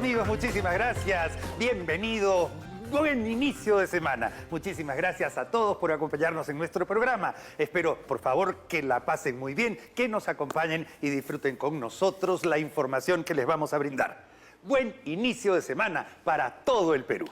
amigos, muchísimas gracias. Bienvenido. Buen inicio de semana. Muchísimas gracias a todos por acompañarnos en nuestro programa. Espero, por favor, que la pasen muy bien, que nos acompañen y disfruten con nosotros la información que les vamos a brindar. Buen inicio de semana para todo el Perú.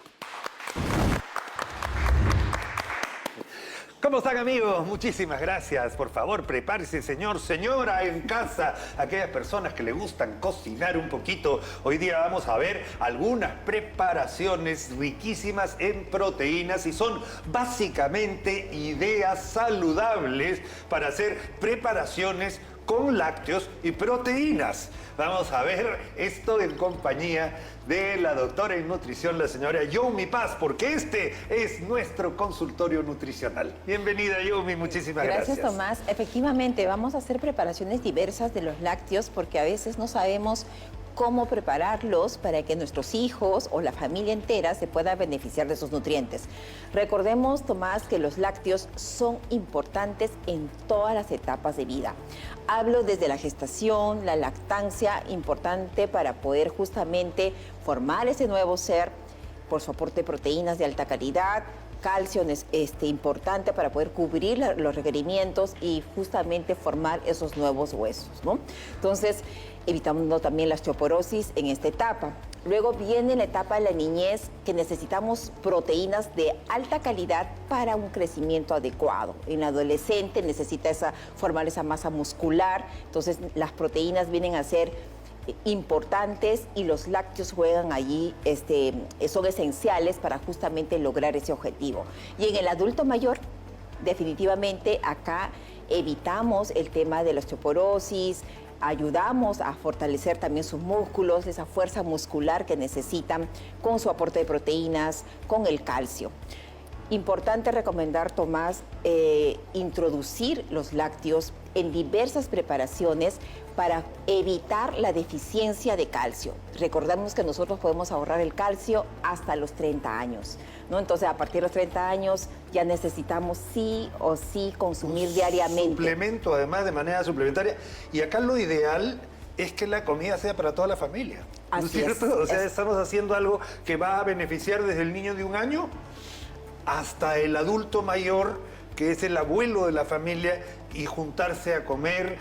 ¿Cómo están, amigos? Muchísimas gracias. Por favor, prepárese, señor, señora, en casa. Aquellas personas que le gustan cocinar un poquito. Hoy día vamos a ver algunas preparaciones riquísimas en proteínas y son básicamente ideas saludables para hacer preparaciones con lácteos y proteínas. Vamos a ver esto en compañía de la doctora en nutrición, la señora Yomi Paz, porque este es nuestro consultorio nutricional. Bienvenida, Yomi, muchísimas gracias. Gracias, Tomás. Efectivamente, vamos a hacer preparaciones diversas de los lácteos porque a veces no sabemos cómo prepararlos para que nuestros hijos o la familia entera se pueda beneficiar de sus nutrientes. Recordemos, Tomás, que los lácteos son importantes en todas las etapas de vida. Hablo desde la gestación, la lactancia, importante para poder justamente formar ese nuevo ser por su aporte de proteínas de alta calidad, calcio importante para poder cubrir los requerimientos y justamente formar esos nuevos huesos, ¿no? Entonces, evitando también la osteoporosis en esta etapa. Luego viene la etapa de la niñez, que necesitamos proteínas de alta calidad para un crecimiento adecuado. En la adolescente necesita formar esa masa muscular, entonces las proteínas vienen a ser importantes y los lácteos juegan allí, son esenciales para justamente lograr ese objetivo. Y en el adulto mayor, definitivamente acá evitamos el tema de la osteoporosis, ayudamos a fortalecer también sus músculos, esa fuerza muscular que necesitan con su aporte de proteínas, con el calcio. Importante recomendar, Tomás, introducir los lácteos en diversas preparaciones para evitar la deficiencia de calcio. Recordemos que nosotros podemos ahorrar el calcio hasta los 30 años, ¿no? Entonces, a partir de los 30 años ya necesitamos sí o sí consumir diariamente. Suplemento, además, de manera suplementaria. Y acá lo ideal es que la comida sea para toda la familia. ¿No es cierto? O sea, estamos haciendo algo que va a beneficiar desde el niño de 1 año hasta el adulto mayor, que es el abuelo de la familia, y juntarse a comer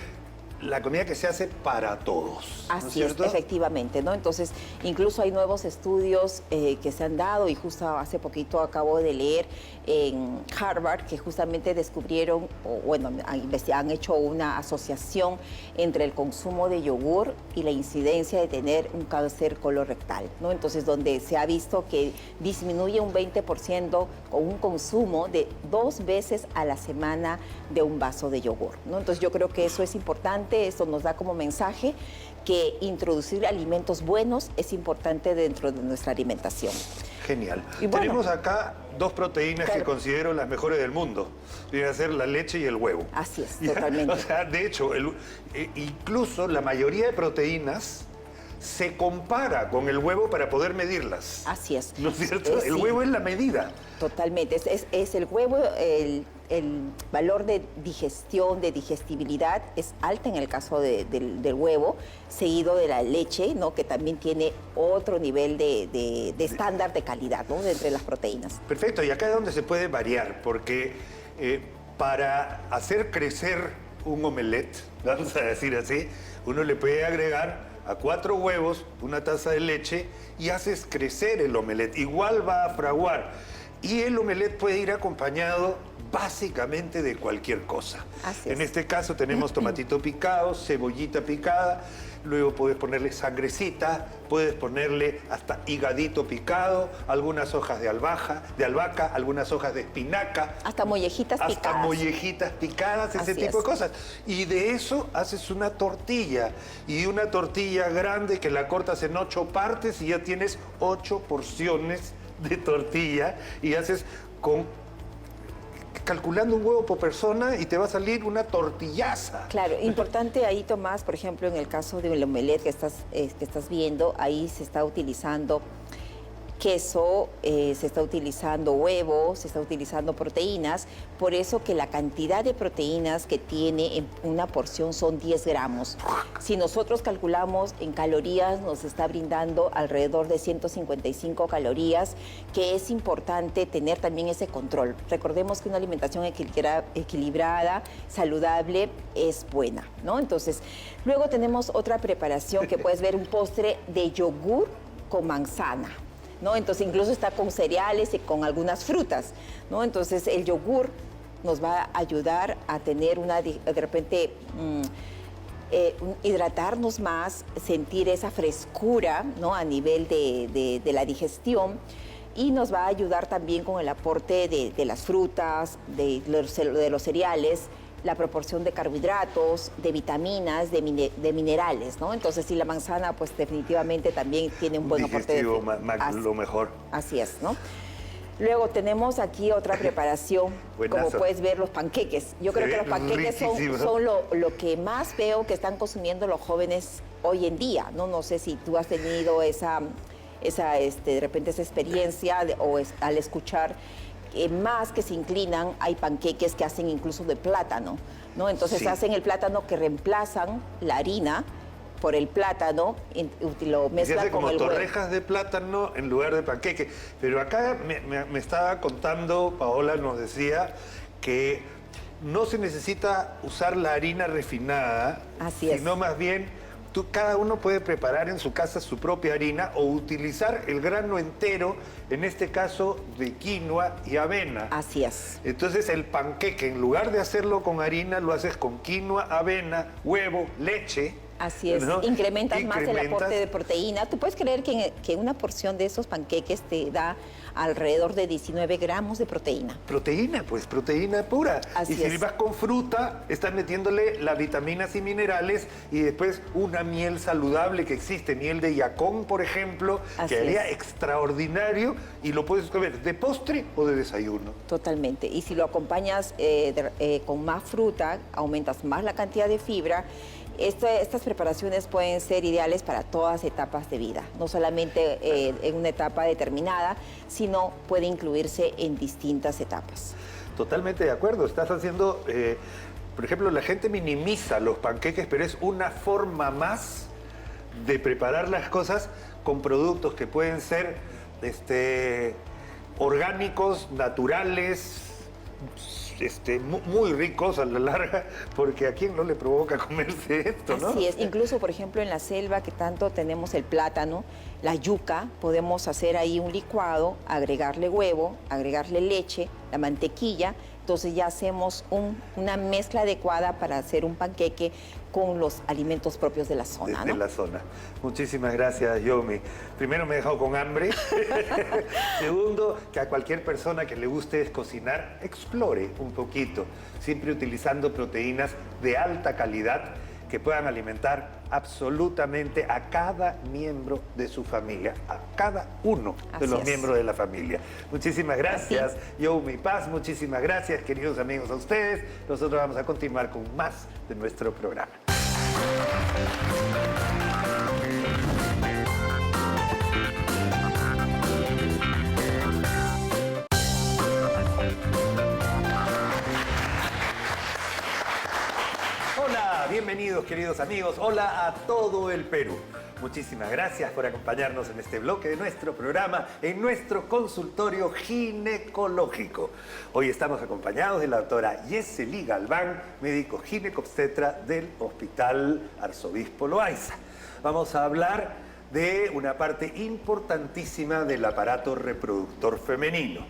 la comida que se hace para todos. Así es, efectivamente, ¿no? Entonces, incluso hay nuevos estudios que se han dado, y justo hace poquito acabo de leer en Harvard que justamente descubrieron, han hecho una asociación entre el consumo de yogur y la incidencia de tener un cáncer colorectal, ¿no? Entonces, donde se ha visto que disminuye un 20% con un consumo de 2 veces a la semana de un vaso de yogur, ¿no? Entonces, yo creo que eso es importante. Esto nos da como mensaje que introducir alimentos buenos es importante dentro de nuestra alimentación. Genial. Y bueno, tenemos acá 2 proteínas que considero las mejores del mundo. Vienen a ser la leche y el huevo. Así es, totalmente. O sea, de hecho, incluso la mayoría de proteínas se compara con el huevo para poder medirlas. Así es. ¿No es cierto? El huevo es la medida. Totalmente. Es el huevo, el valor de digestión, de digestibilidad es alta en el caso del huevo, seguido de la leche, ¿no? Que también tiene otro nivel de estándar de calidad, ¿no? Entre las proteínas. Perfecto. Y acá es donde se puede variar, porque para hacer crecer un omelette, vamos a decir así, uno le puede agregar a 4 huevos, 1 taza de leche, y haces crecer el omelette. Igual va a fraguar. Y el omelette puede ir acompañado básicamente de cualquier cosa. Así es. En este caso tenemos tomatito picado, cebollita picada, luego puedes ponerle sangrecita, puedes ponerle hasta higadito picado, algunas hojas de albahaca, algunas hojas de espinaca. Hasta mollejitas picadas. Hasta mollejitas picadas, ese tipo de cosas. Y de eso haces una tortilla. Y una tortilla grande que la cortas en 8 partes y ya tienes 8 porciones de tortilla. Y haces calculando un huevo por persona y te va a salir una tortillaza. Claro, importante ahí, Tomás, por ejemplo, en el caso del omelette que estás viendo, ahí se está utilizando queso, se está utilizando huevo, se está utilizando proteínas, por eso que la cantidad de proteínas que tiene en una porción son 10 gramos. Si nosotros calculamos en calorías, nos está brindando alrededor de 155 calorías, que es importante tener también ese control. Recordemos que una alimentación equilibrada, saludable, es buena, ¿no? Entonces, luego tenemos otra preparación que puedes ver, un postre de yogur con manzana, ¿no? Entonces incluso está con cereales y con algunas frutas, ¿no? Entonces el yogur nos va a ayudar a tener de repente, hidratarnos más, sentir esa frescura, ¿no? A nivel de la digestión, y nos va a ayudar también con el aporte de las frutas, de los cereales, la proporción de carbohidratos, de vitaminas, de minerales, ¿no? Entonces, sí, la manzana, pues definitivamente también tiene un buen aporte de... lo mejor. Así es, ¿no? Luego tenemos aquí otra preparación, como puedes ver, los panqueques. Yo creo que los panqueques son lo que más veo que están consumiendo los jóvenes hoy en día, ¿no? No sé si tú has tenido de repente esa experiencia al escuchar más que se inclinan, hay panqueques que hacen incluso de plátano, ¿no? Entonces hacen el plátano, que reemplazan la harina por el plátano, y lo mezclan con el huevo. Torrejas de plátano en lugar de panqueque. Pero acá me estaba contando, Paola nos decía que no se necesita usar la harina refinada, sino más bien cada uno puede preparar en su casa su propia harina o utilizar el grano entero, en este caso de quinoa y avena. Así es. Entonces el panqueque, en lugar de hacerlo con harina, lo haces con quinoa, avena, huevo, leche. Así es, ¿no? Incrementas más el aporte de proteína. ¿Tú puedes creer que una porción de esos panqueques te da alrededor de 19 gramos de proteína? Proteína, pues proteína pura. Así y si vas con fruta, estás metiéndole las vitaminas y minerales, y después una miel saludable que existe, miel de yacón, por ejemplo, que haría extraordinario, y lo puedes comer de postre o de desayuno. Totalmente. Y si lo acompañas con más fruta, aumentas más la cantidad de fibra. Estas preparaciones pueden ser ideales para todas etapas de vida, no solamente en una etapa determinada, sino puede incluirse en distintas etapas. Totalmente de acuerdo. Estás haciendo, por ejemplo, la gente minimiza los panqueques, pero es una forma más de preparar las cosas con productos que pueden ser orgánicos, naturales, muy ricos a la larga, porque a quién no le provoca comerse esto, ¿no? Así es, incluso por ejemplo en la selva, que tanto tenemos el plátano, la yuca, podemos hacer ahí un licuado, agregarle huevo, agregarle leche, la mantequilla, entonces ya hacemos una mezcla adecuada para hacer un panqueque con los alimentos propios de la zona, ¿no? De la zona. Muchísimas gracias, Yomi. Primero, me he dejado con hambre. Segundo, que a cualquier persona que le guste cocinar, explore un poquito, siempre utilizando proteínas de alta calidad que puedan alimentar absolutamente a cada miembro de su familia, a cada uno de los miembros de la familia. Muchísimas gracias, Yomi Paz. Muchísimas gracias, queridos amigos, a ustedes. Nosotros vamos a continuar con más de nuestro programa. Hola, bienvenidos queridos amigos. Hola a todo el Perú. Muchísimas gracias por acompañarnos en este bloque de nuestro programa, en nuestro consultorio ginecológico. Hoy estamos acompañados de la doctora Yeseli Galván, médico ginecobstetra del Hospital Arzobispo Loaiza. Vamos a hablar de una parte importantísima del aparato reproductor femenino,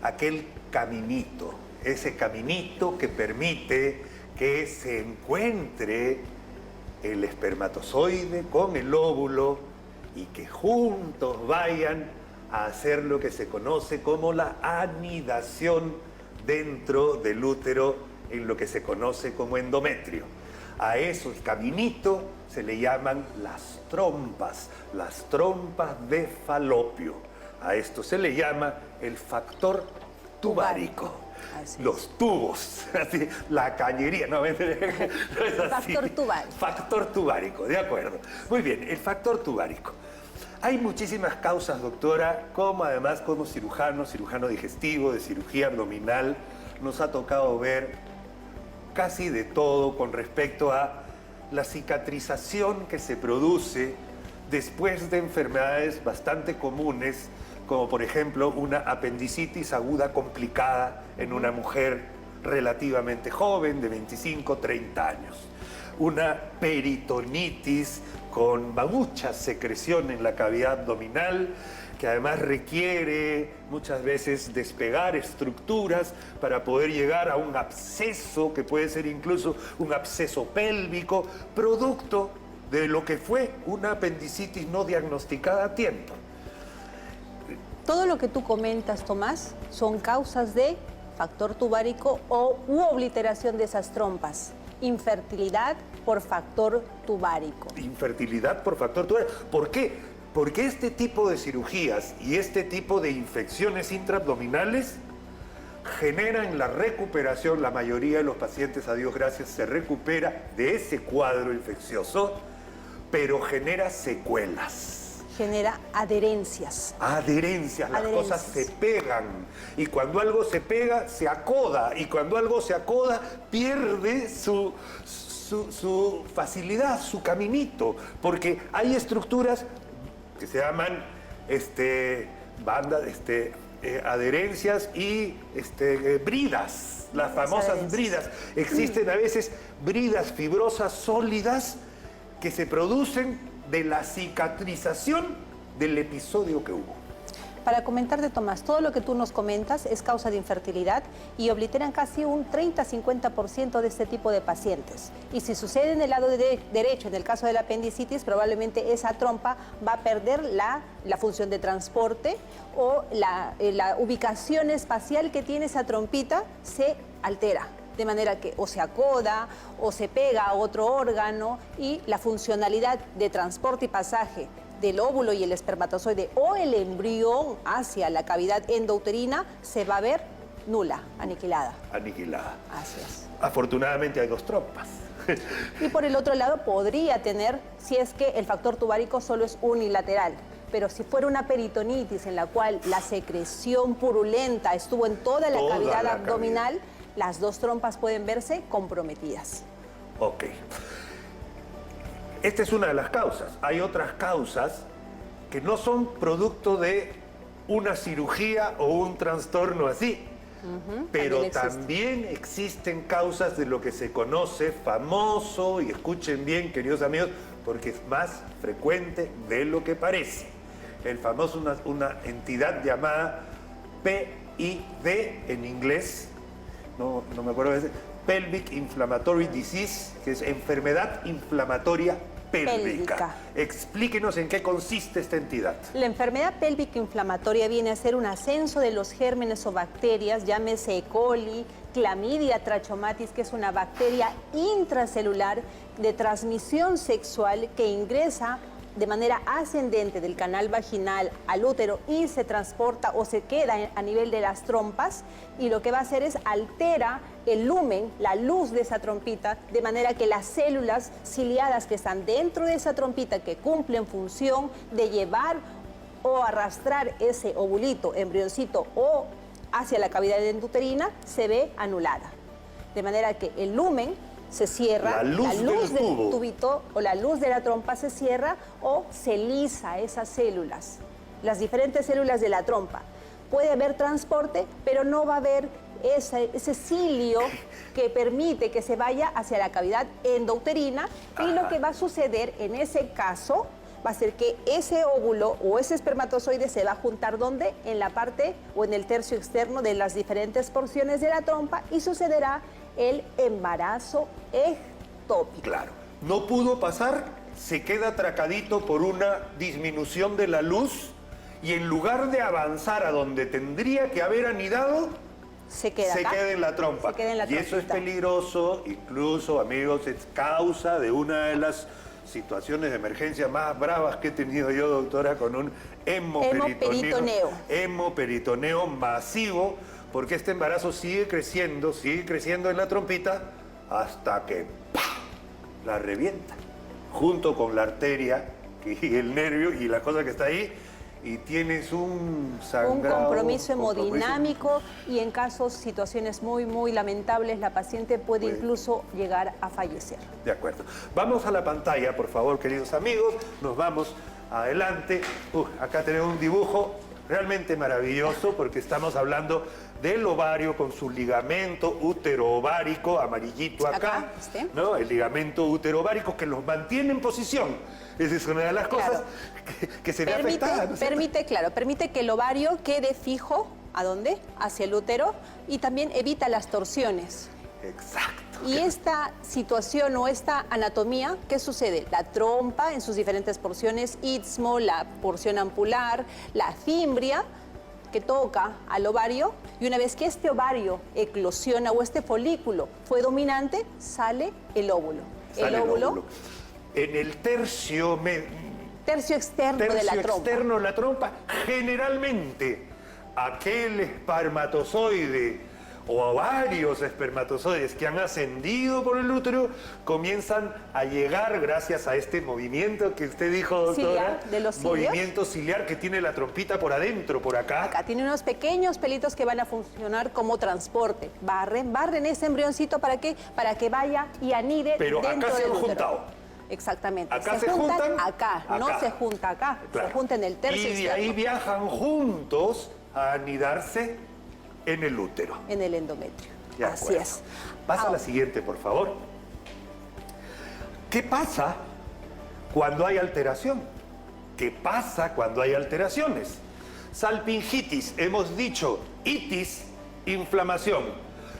aquel caminito, ese caminito que permite que se encuentre el espermatozoide con el óvulo y que juntos vayan a hacer lo que se conoce como la anidación dentro del útero, en lo que se conoce como endometrio. A eso, el caminito, se le llaman las trompas de Falopio. A esto se le llama el factor tubárico. Los tubos, así, la cañería, no es así. Factor tubárico. Factor tubárico, de acuerdo. Muy bien, el factor tubárico. Hay muchísimas causas, doctora, como además como cirujano digestivo, de cirugía abdominal, nos ha tocado ver casi de todo con respecto a la cicatrización que se produce después de enfermedades bastante comunes, como por ejemplo una apendicitis aguda complicada en una mujer relativamente joven, de 25, 30 años. Una peritonitis con mucha secreción en la cavidad abdominal, que además requiere muchas veces despegar estructuras para poder llegar a un absceso, que puede ser incluso un absceso pélvico, producto de lo que fue una apendicitis no diagnosticada a tiempo. Todo lo que tú comentas, Tomás, son causas de factor tubárico u obliteración de esas trompas. Infertilidad por factor tubárico. Infertilidad por factor tubárico. ¿Por qué? Porque este tipo de cirugías y este tipo de infecciones intraabdominales generan la recuperación. La mayoría de los pacientes, a Dios gracias, se recupera de ese cuadro infeccioso, pero genera secuelas. Genera adherencias. Adherencias, las cosas se pegan. Y cuando algo se pega, se acoda. Y cuando algo se acoda, pierde su facilidad, su caminito. Porque hay estructuras que se llaman adherencias y bridas, las famosas bridas. Existen a veces bridas fibrosas sólidas que se producen de la cicatrización del episodio que hubo. Para comentarte, Tomás, todo lo que tú nos comentas es causa de infertilidad y obliteran casi un 30-50% de este tipo de pacientes. Y si sucede en el lado derecho, en el caso de la apendicitis, probablemente esa trompa va a perder la función de transporte o la ubicación espacial que tiene esa trompita se altera. De manera que o se acoda o se pega a otro órgano y la funcionalidad de transporte y pasaje del óvulo y el espermatozoide o el embrión hacia la cavidad endouterina se va a ver nula, aniquilada. Aniquilada. Así es. Afortunadamente hay dos trompas. Y por el otro lado podría tener, si es que el factor tubárico solo es unilateral, pero si fuera una peritonitis en la cual la secreción purulenta estuvo en toda la cavidad abdominal, las dos trompas pueden verse comprometidas. Ok. Esta es una de las causas. Hay otras causas que no son producto de una cirugía o un trastorno así. Pero también existen causas de lo que se conoce famoso, y escuchen bien, queridos amigos, porque es más frecuente de lo que parece. El famoso, una entidad llamada PID en inglés, no me acuerdo de ese, Pelvic Inflammatory Disease, que es enfermedad inflamatoria pélvica. Explíquenos en qué consiste esta entidad. La enfermedad pélvica inflamatoria viene a ser un ascenso de los gérmenes o bacterias, llámese E. coli, Clamidia trachomatis, que es una bacteria intracelular de transmisión sexual que ingresa de manera ascendente del canal vaginal al útero y se transporta o se queda a nivel de las trompas, y lo que va a hacer es altera el lumen, la luz de esa trompita, de manera que las células ciliadas que están dentro de esa trompita, que cumplen función de llevar o arrastrar ese ovulito, embrioncito o hacia la cavidad endouterina, se ve anulada. De manera que el lumen se cierra, la luz del tubito o la luz de la trompa se cierra o se lisa esas células, las diferentes células de la trompa. Puede haber transporte, pero no va a haber ese cilio que permite que se vaya hacia la cavidad endouterina. Y lo que va a suceder en ese caso va a ser que ese óvulo o ese espermatozoide se va a juntar ¿dónde? En la parte o en el tercio externo de las diferentes porciones de la trompa, y sucederá el embarazo ectópico. Claro, no pudo pasar, se queda atracadito por una disminución de la luz, y en lugar de avanzar a donde tendría que haber anidado, se queda en la trompa. Y eso es peligroso, incluso, amigos, es causa de una de las situaciones de emergencia más bravas que he tenido yo, doctora, con un hemoperitoneo masivo, porque este embarazo sigue creciendo en la trompita hasta que ¡pah!, la revienta, junto con la arteria y el nervio y la cosa que está ahí, y tienes un sangrado. Un compromiso hemodinámico y en casos, situaciones muy lamentables, la paciente puede incluso llegar a fallecer. De acuerdo. Vamos a la pantalla, por favor, queridos amigos. Nos vamos adelante. Acá tenemos un dibujo realmente maravilloso porque estamos hablando del ovario con su ligamento útero-ovárico, amarillito acá, ¿no? El ligamento útero-ovárico que los mantiene en posición. Esa es una de las cosas que se ve afectada, ¿no? Permite que el ovario quede fijo, ¿a dónde? Hacia el útero, y también evita las torsiones. Exacto. Y esta situación o esta anatomía, ¿qué sucede? La trompa en sus diferentes porciones, istmo, la porción ampular, la fimbria, que toca al ovario, y una vez que este ovario eclosiona o este folículo fue dominante, sale el óvulo. Sale el óvulo. En el tercio externo de la trompa. externo de la trompa, generalmente aquel espermatozoide o varios espermatozoides que han ascendido por el útero comienzan a llegar gracias a este movimiento que usted dijo, doctora. Ciliar, de los cilios. Movimiento ciliar que tiene la trompita por adentro, por acá. Acá tiene unos pequeños pelitos que van a funcionar como transporte. Barren ese embrioncito ¿para qué? Para que vaya y anide Pero dentro acá se del han útero. juntado. Exactamente. Acá se juntan. Acá, no se junta acá. Claro. Se junta en el tercio Y de ahí externo, viajan juntos a anidarse en el útero. en el endometrio. De Así acuerdo. es. Pasa a la Ahora, siguiente, por favor. ¿Qué pasa cuando hay alteración? ¿Qué pasa cuando hay alteraciones? Salpingitis, hemos dicho, itis, inflamación.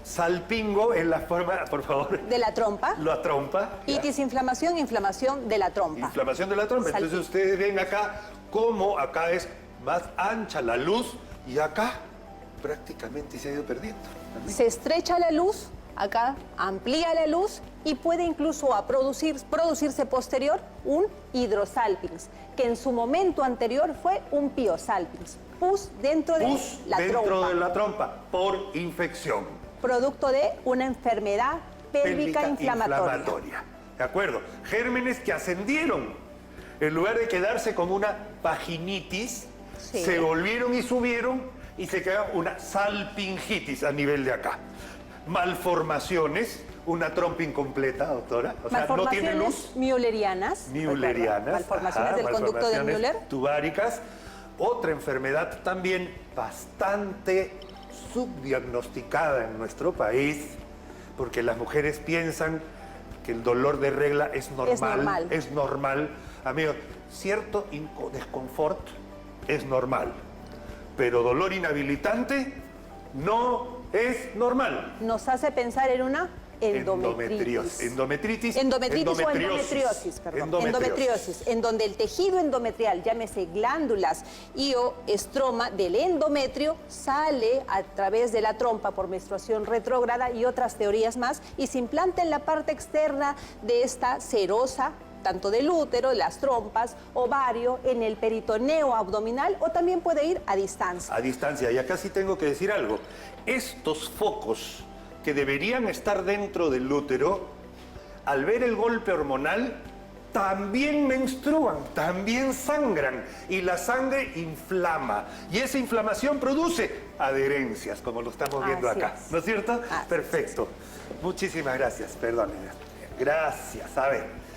Salpingo en la forma, por favor. de la trompa. La trompa. ya. Itis, inflamación de la trompa. Inflamación de la trompa. Salpingo. Entonces ustedes ven acá cómo acá es más ancha la luz y acá prácticamente se ha ido perdiendo. Se estrecha la luz, acá amplía la luz y puede incluso producirse posterior un hidrosalpinx, que en su momento anterior fue un piosalpinx. Pus dentro de Pus la dentro trompa, de la trompa por infección. producto de una enfermedad pélvica inflamatoria. ¿De acuerdo? Gérmenes que ascendieron. En lugar de quedarse como una vaginitis, Sí. se volvieron y subieron y se quedó una salpingitis a nivel de acá. Malformaciones, una trompa incompleta, doctora. O sea, no tiene luz. Müllerianas. Müllerianas. Malformaciones del conducto de malformaciones Müller. tubáricas. Otra enfermedad también bastante subdiagnosticada en nuestro país, porque las mujeres piensan que el dolor de regla es normal. Es normal. Amigos, cierto desconfort es normal, pero dolor inhabilitante no es normal. Nos hace pensar en una endometritis. Endometritis O endometriosis, perdón. Endometriosis, en donde el tejido endometrial, llámese glándulas y o estroma del endometrio, sale a través de la trompa por menstruación retrógrada y otras teorías más y se implanta en la parte externa de esta serosa, tanto del útero, las trompas, ovario, en el peritoneo abdominal o también puede ir a distancia. A distancia. Y acá sí tengo que decir algo. Estos focos que deberían estar dentro del útero, al ver el golpe hormonal, también menstruan, también sangran y la sangre inflama. Y esa inflamación produce adherencias, como lo estamos viendo Así acá. es. ¿No es cierto? Así Perfecto. Muchísimas gracias. Perdón. Gracias. A ver.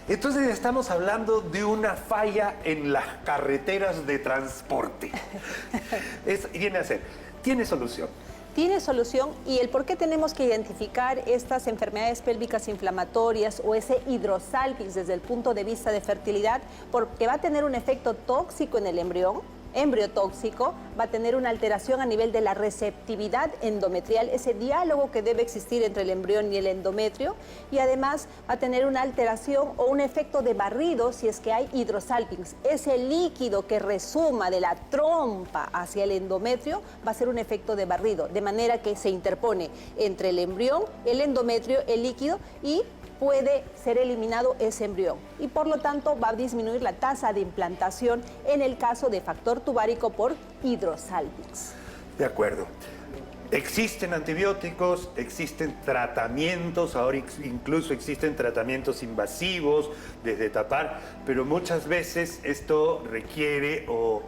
Entonces estamos hablando de una falla en las carreteras de transporte. Viene a ser, tiene solución. Tiene solución y el por qué tenemos que identificar estas enfermedades pélvicas inflamatorias o ese hidrosalpinx desde el punto de vista de fertilidad, porque va a tener un efecto tóxico en el embrión, embriotóxico, va a tener una alteración a nivel de la receptividad endometrial, ese diálogo que debe existir entre el embrión y el endometrio, y además va a tener una alteración o un efecto de barrido si es que hay hidrosalpinx. Ese líquido que resuma de la trompa hacia el endometrio va a ser un efecto de barrido, de manera que se interpone entre el embrión, el endometrio, el líquido y puede ser eliminado ese embrión y por lo tanto va a disminuir la tasa de implantación en el caso de factor tubárico por hidrosalpinx. De acuerdo. Existen antibióticos, existen tratamientos, ahora incluso existen tratamientos invasivos, desde tapar, pero muchas veces esto requiere, o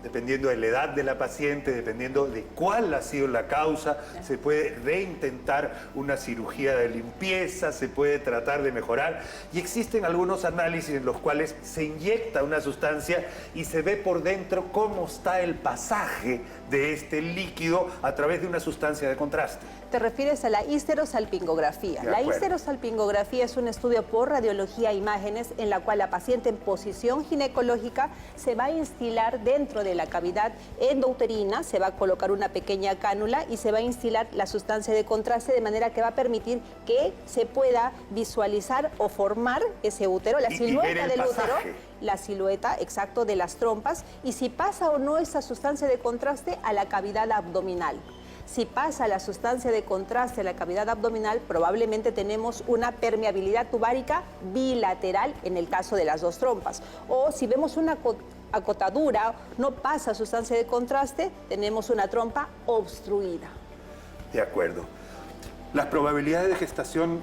dependiendo de la edad de la paciente, dependiendo de cuál ha sido la causa, se puede reintentar una cirugía de limpieza, se puede tratar de mejorar. Y existen algunos análisis en los cuales se inyecta una sustancia y se ve por dentro cómo está el pasaje de este líquido a través de una sustancia de contraste. Te refieres a la histerosalpingografía. La histerosalpingografía es un estudio por radiología e imágenes en la cual la paciente en posición ginecológica se va a instilar dentro de la cavidad endouterina, se va a colocar una pequeña cánula y se va a instilar la sustancia de contraste de manera que va a permitir que se pueda visualizar o formar ese útero, la silueta del útero, la silueta, exacto, de las trompas, y si pasa o no esa sustancia de contraste a la cavidad abdominal. Si pasa la sustancia de contraste a la cavidad abdominal, probablemente tenemos una permeabilidad tubárica bilateral en el caso de las dos trompas. O si vemos una acotadura, no pasa sustancia de contraste, tenemos una trompa obstruida. De acuerdo. Las probabilidades de gestación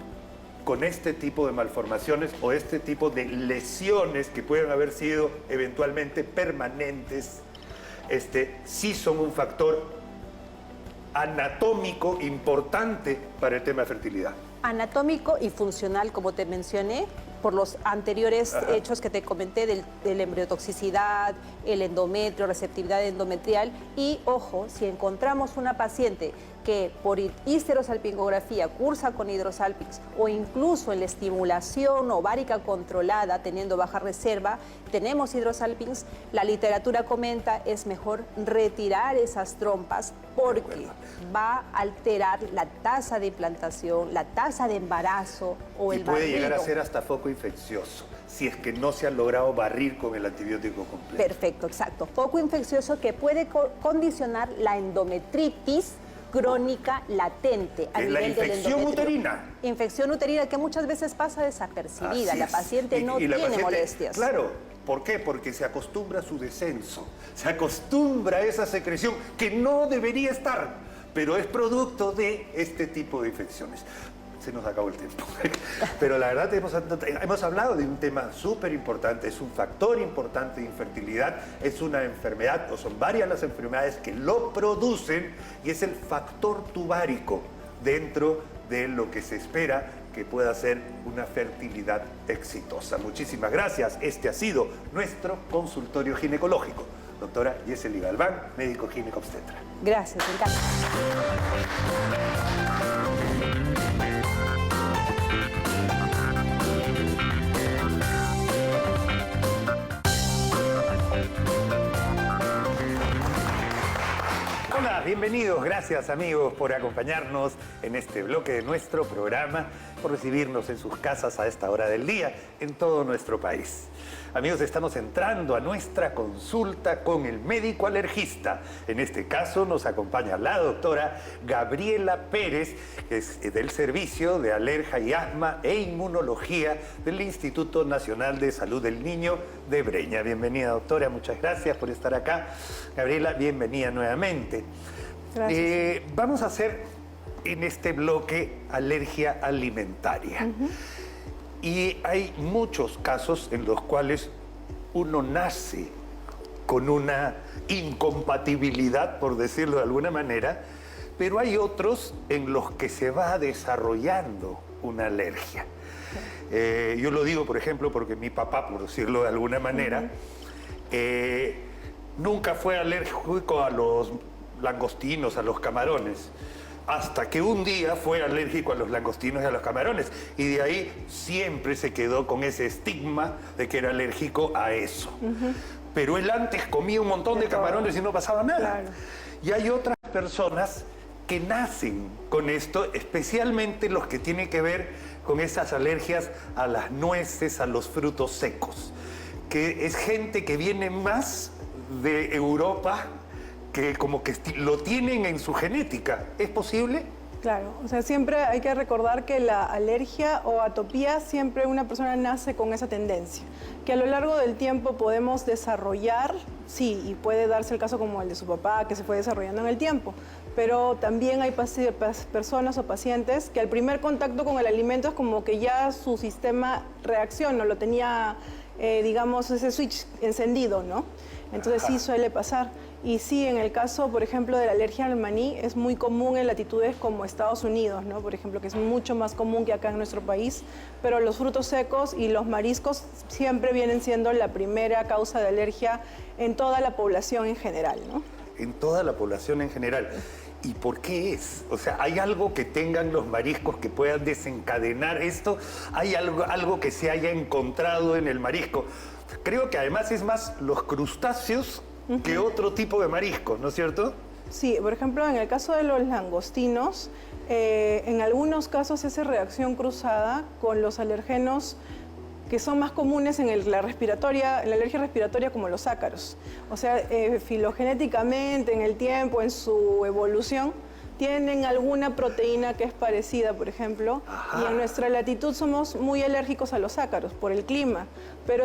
con este tipo de malformaciones o este tipo de lesiones que pueden haber sido eventualmente permanentes, sí son un factor anatómico importante para el tema de fertilidad. Anatómico y funcional, como te mencioné, por los anteriores hechos que te comenté del embriotoxicidad, el endometrio, receptividad endometrial. Y ojo, si encontramos una paciente que por histerosalpingografía cursa con hidrosalpinx o incluso en la estimulación ovárica controlada, teniendo baja reserva, tenemos hidrosalpinx, la literatura comenta es mejor retirar esas trompas porque va a alterar la tasa de implantación, la tasa de embarazo o el barrido. Y puede llegar a ser hasta foco infeccioso si es que no se ha logrado barrir con el antibiótico completo. Perfecto, exacto. Foco infeccioso que puede condicionar la endometritis crónica latente a nivel del endometrio. La infección uterina. Infección uterina que muchas veces pasa desapercibida. La paciente no tiene molestias. Claro. ¿Por qué? Porque se acostumbra a su descenso, se acostumbra a esa secreción que no debería estar, pero es producto de este tipo de infecciones. Se nos acabó el tiempo. Pero la verdad hemos hablado de un tema súper importante, es un factor importante de infertilidad, es una enfermedad, o son varias las enfermedades que lo producen, y es el factor tubárico dentro de lo que se espera que pueda ser una fertilidad exitosa. Muchísimas gracias. Este ha sido nuestro consultorio ginecológico. Doctora Yeseli Galván, médico ginecobstetra. Gracias, encantado. Hola, bienvenidos. Gracias, amigos, por acompañarnos en este bloque de nuestro programa, por recibirnos en sus casas a esta hora del día en todo nuestro país. Amigos, estamos entrando a nuestra consulta con el médico alergista. En este caso nos acompaña la doctora Gabriela Pérez, que es del Servicio de Alergia y Asma e Inmunología del Instituto Nacional de Salud del Niño de Breña. Bienvenida, doctora, muchas gracias por estar acá. Gabriela, bienvenida nuevamente. Gracias. Vamos a hacer en este bloque alergia alimentaria. Y hay muchos casos en los cuales uno nace con una incompatibilidad, por decirlo de alguna manera, pero hay otros en los que se va desarrollando una alergia. Yo lo digo, por ejemplo, porque mi papá, por decirlo de alguna manera, nunca fue alérgico a los langostinos, a los camarones, hasta que un día fue alérgico a los langostinos y a los camarones, y de ahí siempre se quedó con ese estigma de que era alérgico a eso. Pero él antes comía un montón de camarones y no pasaba nada. Claro. Y hay otras personas que nacen con esto, especialmente los que tienen que ver con esas alergias a las nueces, a los frutos secos, que es gente que viene más de Europa, que como que lo tienen en su genética. ¿Es posible? Claro, o sea, siempre hay que recordar que la alergia o atopía, siempre una persona nace con esa tendencia, que a lo largo del tiempo podemos desarrollar, sí, y puede darse el caso como el de su papá, que se fue desarrollando en el tiempo, pero también hay personas o pacientes que al primer contacto con el alimento es como que ya su sistema reacciona, lo tenía, digamos, ese switch encendido, ¿no? Entonces sí suele pasar. Y sí, en el caso, por ejemplo, de la alergia al maní, es muy común en latitudes como Estados Unidos, ¿no? Por ejemplo, que es mucho más común que acá en nuestro país, pero los frutos secos y los mariscos siempre vienen siendo la primera causa de alergia en toda la población en general, ¿no? En toda la población en general. ¿Y por qué es? O sea, ¿hay algo que tengan los mariscos que puedan desencadenar esto? ¿Hay algo que se haya encontrado en el marisco? Creo que además es más los crustáceos que otro tipo de mariscos, ¿no es cierto? Sí, por ejemplo, en el caso de los langostinos, en algunos casos se hace reacción cruzada con los alergenos que son más comunes en la alergia respiratoria, como los ácaros. O sea, filogenéticamente, en el tiempo, en su evolución, tienen alguna proteína que es parecida, por ejemplo, y en nuestra latitud somos muy alérgicos a los ácaros por el clima, pero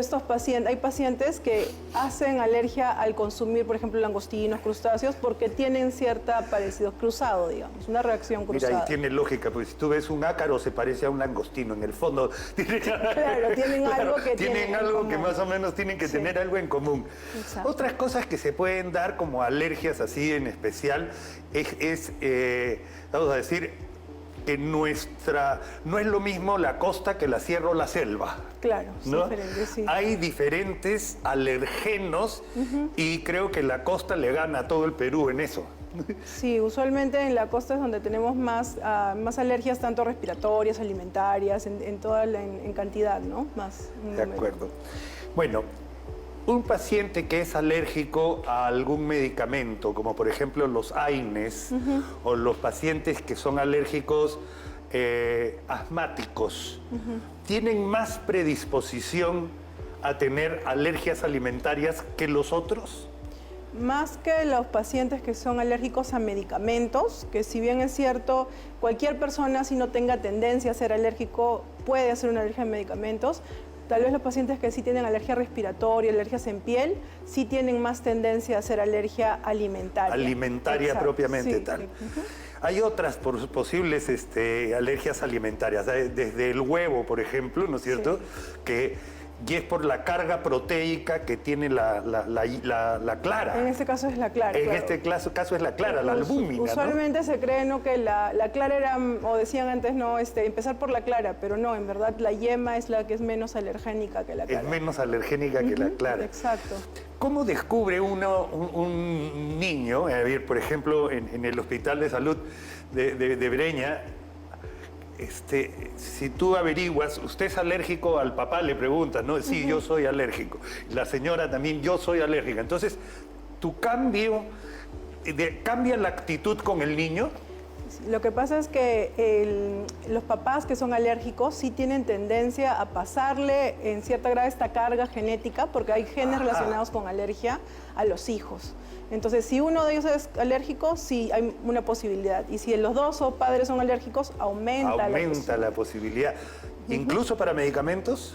hay pacientes que hacen alergia al consumir, por ejemplo, langostinos, crustáceos, porque tienen cierta parecido cruzado, digamos, una reacción cruzada. Mira, y tiene lógica, porque si tú ves un ácaro se parece a un langostino, en el fondo. Claro, tienen algo que tienen algo que más o menos tienen que tener algo en común. Exacto. Otras cosas que se pueden dar como alergias así en especial vamos a decir, que no es lo mismo la costa que la sierra o la selva. Claro, ¿no? es diferente, sí. Hay diferentes alergenos y creo que la costa le gana a todo el Perú en eso. Sí, usualmente en la costa es donde tenemos más alergias, tanto respiratorias, alimentarias, en cantidad, ¿no? Más. De acuerdo. Bueno, un paciente que es alérgico a algún medicamento, como por ejemplo los AINES, o los pacientes que son alérgicos asmáticos, ¿tienen más predisposición a tener alergias alimentarias que los otros? Más que los pacientes que son alérgicos a medicamentos, que si bien es cierto, cualquier persona si no tenga tendencia a ser alérgico puede hacer una alergia a medicamentos. Tal vez los pacientes que sí tienen alergia respiratoria, alergias en piel, sí tienen más tendencia a hacer alergia alimentaria. Alimentaria. Exacto. Propiamente sí. tal. Hay otras posibles alergias alimentarias, desde el huevo, por ejemplo, ¿no es cierto? Sí. Y es por la carga proteica que tiene la clara. En este caso es la clara. En claro. este caso es la clara, la albúmina. Usualmente ¿no? se cree, ¿no?, que la clara era, o decían antes, no, empezar por la clara, pero no, en verdad la yema es la que es menos alergénica que la clara. Es menos alergénica que la clara. Exacto. ¿Cómo descubre un niño, por ejemplo, en el Hospital de Salud de Breña? Si tú averiguas, ¿usted es alérgico? Al papá le preguntas, ¿no? Sí, yo soy alérgico. La señora también, yo soy alérgica. Entonces, cambia la actitud con el niño. Lo que pasa es que los papás que son alérgicos sí tienen tendencia a pasarle en cierta grado esta carga genética, porque hay genes relacionados con alergia a los hijos. Entonces, si uno de ellos es alérgico, sí hay una posibilidad. Y si los dos padres son alérgicos, aumenta la posibilidad. ¿Incluso para medicamentos?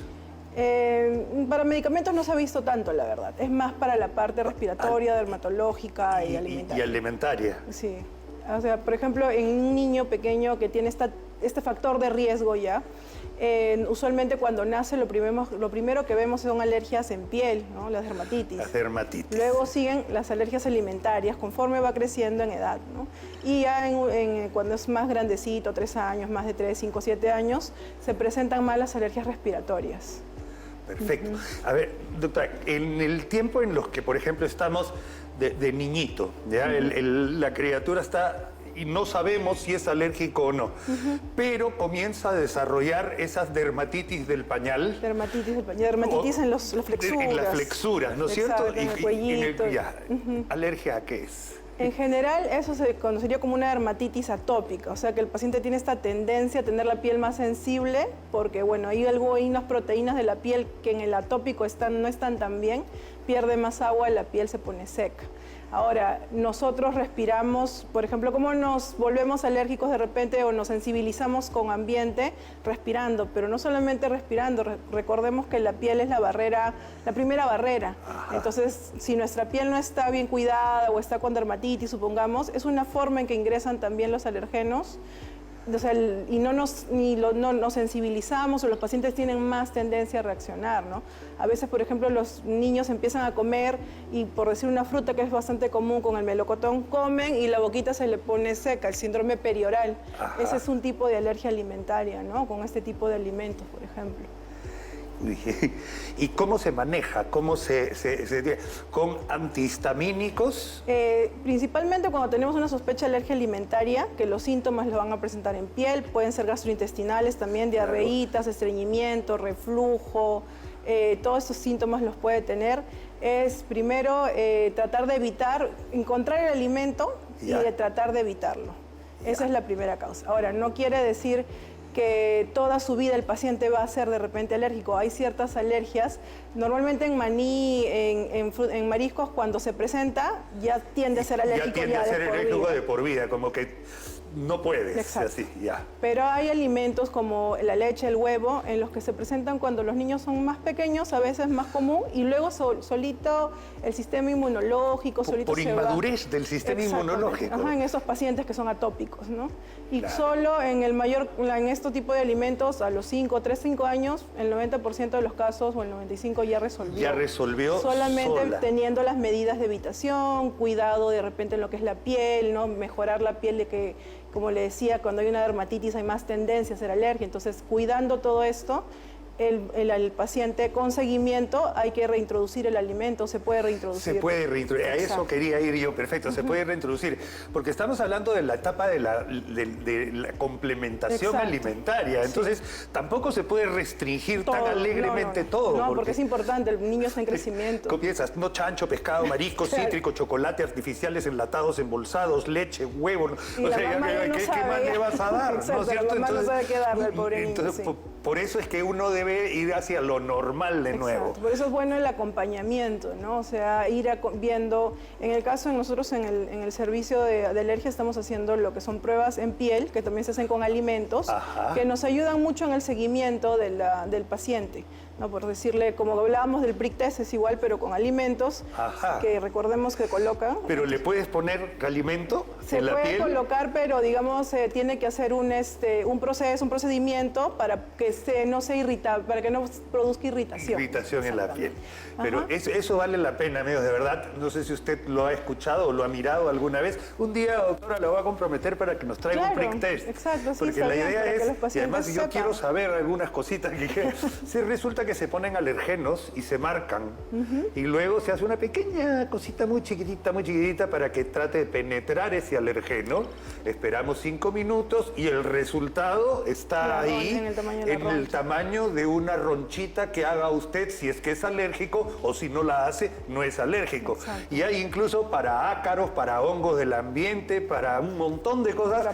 Para medicamentos no se ha visto tanto, la verdad. Es más para la parte respiratoria, dermatológica y alimentaria. Y alimentaria. Sí. O sea, por ejemplo, en un niño pequeño que tiene este factor de riesgo ya, usualmente cuando nace lo primero que vemos son alergias en piel, ¿no? Las dermatitis. Las dermatitis. Luego siguen las alergias alimentarias conforme va creciendo en edad, ¿no? Y ya cuando es más grandecito, 3 años, más de 3, 5, 7 años, se presentan más las alergias respiratorias. Perfecto. A ver, doctora, en el tiempo en los que, por ejemplo, estamos de niñito, ¿ya? La criatura está y no sabemos si es alérgico o no, pero comienza a desarrollar esas dermatitis del pañal. Dermatitis del pañal, dermatitis en las flexuras. En las flexuras, ¿no es cierto? Exacto, en el cuellito. ¿Alergia a qué es? En general, eso se conocería como una dermatitis atópica, o sea que el paciente tiene esta tendencia a tener la piel más sensible, porque bueno, hay unas proteínas de la piel que en el atópico no están tan bien, pierde más agua y la piel se pone seca. Ahora, nosotros respiramos, por ejemplo, ¿cómo nos volvemos alérgicos de repente o nos sensibilizamos con ambiente? Respirando, pero no solamente respirando, recordemos que la piel es la barrera, la primera barrera. Entonces, si nuestra piel no está bien cuidada o está con dermatitis, supongamos, es una forma en que ingresan también los alergenos. O sea, y no nos sensibilizamos o los pacientes tienen más tendencia a reaccionar, ¿no? A veces, por ejemplo, los niños empiezan a comer y, por decir una fruta que es bastante común con el melocotón, comen y la boquita se le pone seca, el síndrome perioral. Ese es un tipo de alergia alimentaria, ¿no? Con este tipo de alimentos, por ejemplo. ¿Y cómo se maneja? ¿Cómo con antihistamínicos? Principalmente cuando tenemos una sospecha de alergia alimentaria, que los síntomas los van a presentar en piel, pueden ser gastrointestinales también, diarreitas, estreñimiento, reflujo, todos estos síntomas los puede tener. Es primero tratar de evitar, encontrar el alimento y tratar de evitarlo. Esa es la primera causa. Ahora, no quiere decir que toda su vida el paciente va a ser de repente alérgico. Hay ciertas alergias. Normalmente en maní, en mariscos, cuando se presenta, ya tiende a ser alérgico. Ya tiende a ser alérgico de por vida, como que no puedes. Así, ya. Pero hay alimentos como la leche, el huevo, en los que se presentan cuando los niños son más pequeños, a veces más común, y luego solito el sistema inmunológico, solito por inmadurez del sistema inmunológico. En esos pacientes que son atópicos, ¿no? Y solo en este tipo de alimentos, a los 3, 5 años, el 90% de los casos, o el 95% ya resolvió. Ya resolvió solamente teniendo las medidas de evitación, cuidado de repente en lo que es la piel, ¿no? Mejorar la piel de que, como le decía, cuando hay una dermatitis hay más tendencia a ser alergia. Entonces, cuidando todo esto, el paciente con seguimiento hay que reintroducir el alimento, se puede reintroducir. Se puede reintroducir, a eso quería ir yo, perfecto, se puede reintroducir, porque estamos hablando de la etapa de la complementación alimentaria, entonces tampoco se puede restringir tan alegremente todo. No, porque es importante, el niño está en crecimiento. Comienzas, no chancho, pescado, marisco, cítrico, chocolate, artificiales, enlatados, embolsados, leche, huevo, o sea, ¿qué más le vas a dar? Exacto, ¿no es cierto? La mamá no sabe qué darle al pobre niño. Entonces, por eso es que uno debe ir hacia lo normal de nuevo. Por eso es bueno el acompañamiento, ¿no? O sea, ir viendo, en el caso de nosotros en el servicio de alergia estamos haciendo lo que son pruebas en piel, que también se hacen con alimentos, que nos ayudan mucho en el seguimiento del paciente. No, por decirle, como hablábamos del prick test, es igual, pero con alimentos, que recordemos que colocan. ¿Pero le puedes poner alimento en la piel? Se puede colocar, pero digamos, tiene que hacer un procedimiento para que no se irrita, para que no produzca irritación. Irritación en la piel. Pero eso vale la pena, amigos, de verdad. No sé si usted lo ha escuchado o lo ha mirado alguna vez. Un día, doctora, lo voy a comprometer para que nos traiga un prick test. Exacto, sí. Porque la idea es, y además yo sepan. quiero saber algunas cositas que si resulta que se ponen alergenos y se marcan y luego se hace una pequeña cosita muy chiquitita para que trate de penetrar ese alergeno. Esperamos 5 minutos y el resultado está ahí en el tamaño de una ronchita que haga usted si es que es alérgico o si no la hace, no es alérgico. Exacto. Y hay incluso para ácaros, para hongos del ambiente, para un montón de cosas. Para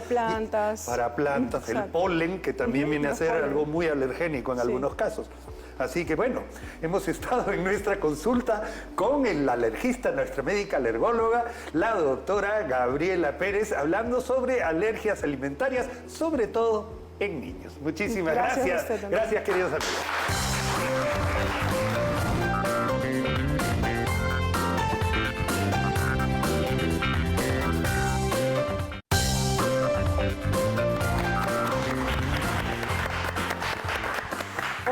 plantas. El polen, que también viene a ser algo muy alergénico en algunos casos. Así que bueno, hemos estado en nuestra consulta con el alergista, nuestra médica alergóloga, la doctora Gabriela Pérez, hablando sobre alergias alimentarias, sobre todo en niños. Muchísimas gracias. Gracias, queridos amigos.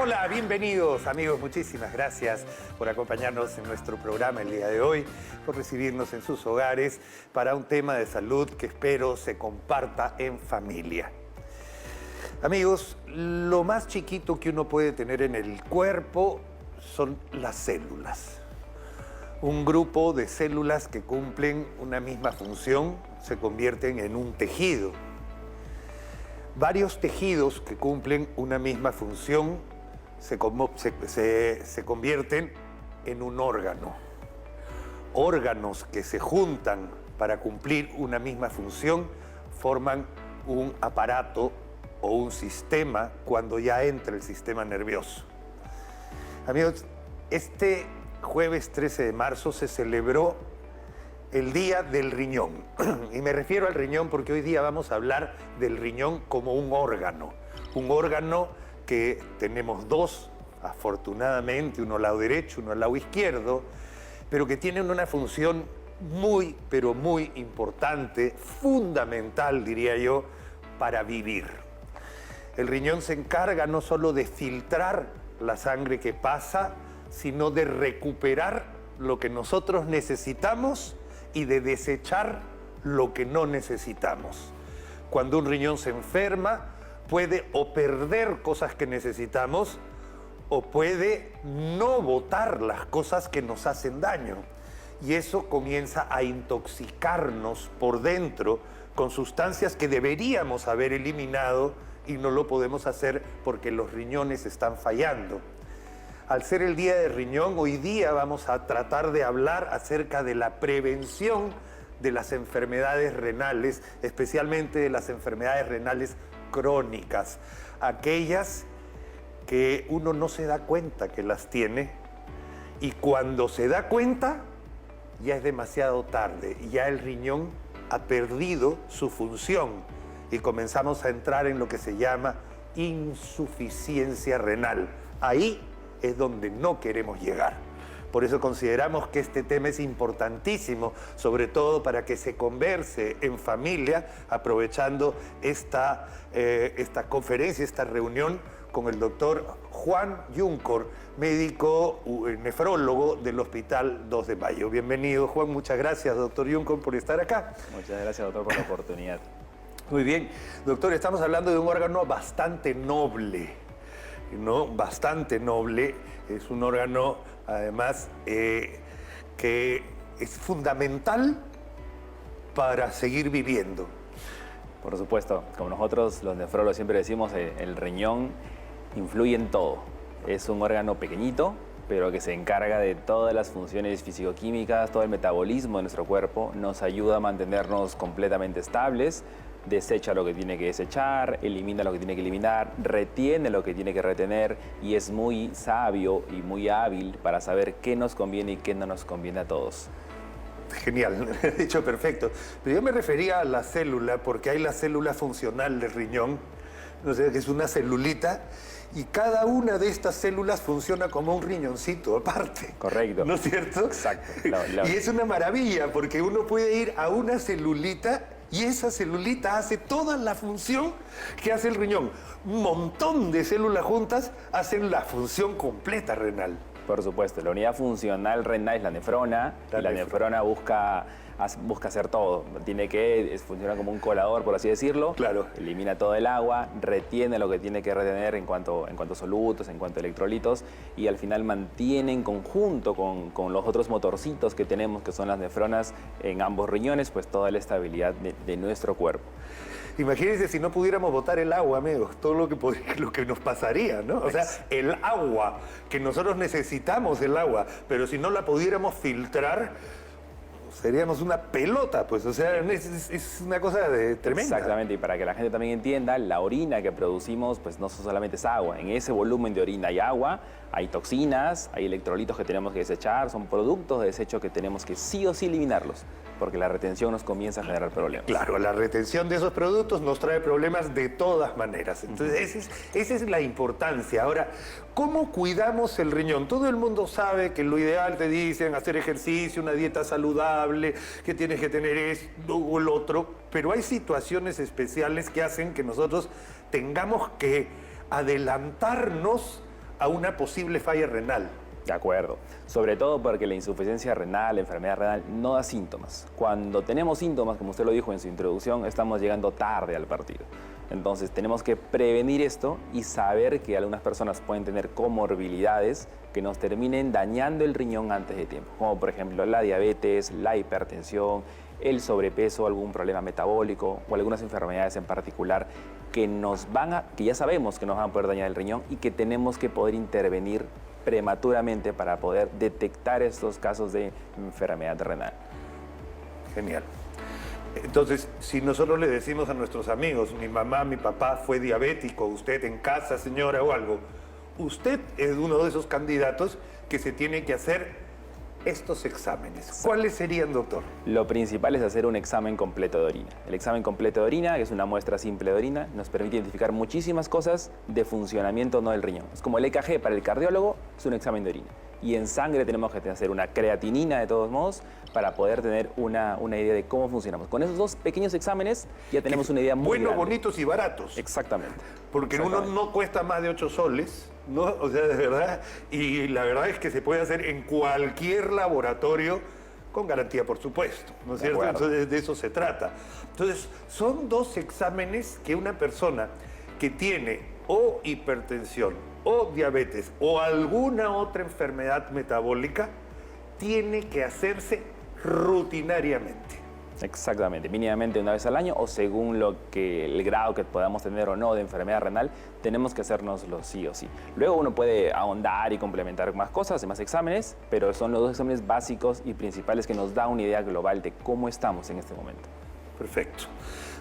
Hola, bienvenidos amigos, muchísimas gracias por acompañarnos en nuestro programa el día de hoy, por recibirnos en sus hogares para un tema de salud que espero se comparta en familia. Amigos, lo más chiquito que uno puede tener en el cuerpo son las células. Un grupo de células que cumplen una misma función se convierten en un tejido. Varios tejidos que cumplen una misma función se convierten en un órgano. Órganos que se juntan para cumplir una misma función forman un aparato o un sistema cuando ya entra el sistema nervioso. Amigos, este jueves 13 de marzo se celebró el Día del Riñón. Y me refiero al riñón porque hoy día vamos a hablar del riñón como un órgano que tenemos dos, afortunadamente, uno al lado derecho, uno al lado izquierdo, pero que tienen una función muy, pero muy importante, fundamental, diría yo, para vivir. El riñón se encarga no solo de filtrar la sangre que pasa, sino de recuperar lo que nosotros necesitamos y de desechar lo que no necesitamos. Cuando un riñón se enferma, puede o perder cosas que necesitamos o puede no botar las cosas que nos hacen daño. Y eso comienza a intoxicarnos por dentro con sustancias que deberíamos haber eliminado y no lo podemos hacer porque los riñones están fallando. Al ser el Día del Riñón, hoy día vamos a tratar de hablar acerca de la prevención de las enfermedades renales, especialmente de las enfermedades renales crónicas, aquellas que uno no se da cuenta que las tiene y cuando se da cuenta ya es demasiado tarde, ya el riñón ha perdido su función y comenzamos a entrar en lo que se llama insuficiencia renal. Ahí es donde no queremos llegar. Por eso consideramos que este tema es importantísimo, sobre todo para que se converse en familia, aprovechando esta conferencia, esta reunión con el doctor Juan Yuncor, médico nefrólogo del Hospital 2 de Mayo. Bienvenido, Juan. Muchas gracias, doctor Yuncor, por estar acá. Muchas gracias, doctor, por la oportunidad. Muy bien. Doctor, estamos hablando de un órgano bastante noble, ¿no? Bastante noble. Es un órgano, además, que es fundamental para seguir viviendo. Por supuesto, como nosotros los nefrólogos siempre decimos, el riñón influye en todo. Es un órgano pequeñito, pero que se encarga de todas las funciones fisicoquímicas, todo el metabolismo de nuestro cuerpo, nos ayuda a mantenernos completamente estables, desecha lo que tiene que desechar, elimina lo que tiene que eliminar, retiene lo que tiene que retener y es muy sabio y muy hábil para saber qué nos conviene y qué no nos conviene a todos. Genial, dicho perfecto. Pero yo me refería a la célula porque hay la célula funcional del riñón, no sé, que es una celulita, y cada una de estas células funciona como un riñoncito aparte. Correcto. ¿No es cierto? Exacto. Y es una maravilla porque uno puede ir a una celulita y esa celulita hace toda la función que hace el riñón. Un montón de células juntas hacen la función completa renal. Por supuesto, la unidad funcional renal es la nefrona, y la nefrona busca hacer todo. Tiene que funcionar como un colador, por así decirlo. Claro. Elimina todo el agua, retiene lo que tiene que retener en cuanto a solutos, en cuanto a electrolitos, y al final mantiene en conjunto con los otros motorcitos que tenemos, que son las nefronas en ambos riñones, pues toda la estabilidad de nuestro cuerpo. Imagínense si no pudiéramos botar el agua, amigos, todo lo que nos pasaría, ¿no? O sea, el agua, que nosotros necesitamos el agua, pero si no la pudiéramos filtrar, seríamos una pelota, pues, o sea, es una cosa tremenda. Exactamente, y para que la gente también entienda, la orina que producimos, pues no solamente es agua, en ese volumen de orina hay agua, hay toxinas, hay electrolitos que tenemos que desechar, son productos de desecho que tenemos que sí o sí eliminarlos, porque la retención nos comienza a generar problemas. Claro, la retención de esos productos nos trae problemas de todas maneras. Entonces, esa es la importancia. Ahora, ¿cómo cuidamos el riñón? Todo el mundo sabe que lo ideal, te dicen, hacer ejercicio, una dieta saludable, que tienes que tener esto o el otro, pero hay situaciones especiales que hacen que nosotros tengamos que adelantarnos a una posible falla renal. De acuerdo. Sobre todo porque la insuficiencia renal, la enfermedad renal, no da síntomas. Cuando tenemos síntomas, como usted lo dijo en su introducción, estamos llegando tarde al partido. Entonces tenemos que prevenir esto y saber que algunas personas pueden tener comorbilidades que nos terminen dañando el riñón antes de tiempo, como por ejemplo la diabetes, la hipertensión, el sobrepeso, algún problema metabólico o algunas enfermedades en particular que ya sabemos que nos van a poder dañar el riñón y que tenemos que poder intervenir prematuramente para poder detectar estos casos de enfermedad renal. Genial. Entonces, si nosotros le decimos a nuestros amigos, mi mamá, mi papá fue diabético, usted en casa, señora, o algo, usted es uno de esos candidatos que se tiene que hacer estos exámenes? ¿Cuáles serían, doctor? Lo principal es hacer un examen completo de orina. El examen completo de orina, que es una muestra simple de orina, nos permite identificar muchísimas cosas de funcionamiento no del riñón. Es como el EKG para el cardiólogo, es un examen de orina. Y en sangre tenemos que hacer una creatinina de todos modos para poder tener una idea de cómo funcionamos. Con esos dos pequeños exámenes ya tenemos una idea muy Buenos, grande. bonitos y baratos. Exactamente. Porque uno no cuesta más de 8 soles, ¿no? O sea, de verdad. Y la verdad es que se puede hacer en cualquier laboratorio, con garantía, por supuesto, ¿no es De cierto? acuerdo. Entonces, de eso se trata. Entonces, son dos exámenes que una persona que tiene o hipertensión, o diabetes, o alguna otra enfermedad metabólica, tiene que hacerse rutinariamente. Exactamente, mínimamente una vez al año o según el grado que podamos tener o no de enfermedad renal, tenemos que hacérnoslo sí o sí. Luego uno puede ahondar y complementar más cosas, más exámenes, pero son los dos exámenes básicos y principales que nos da una idea global de cómo estamos en este momento. Perfecto.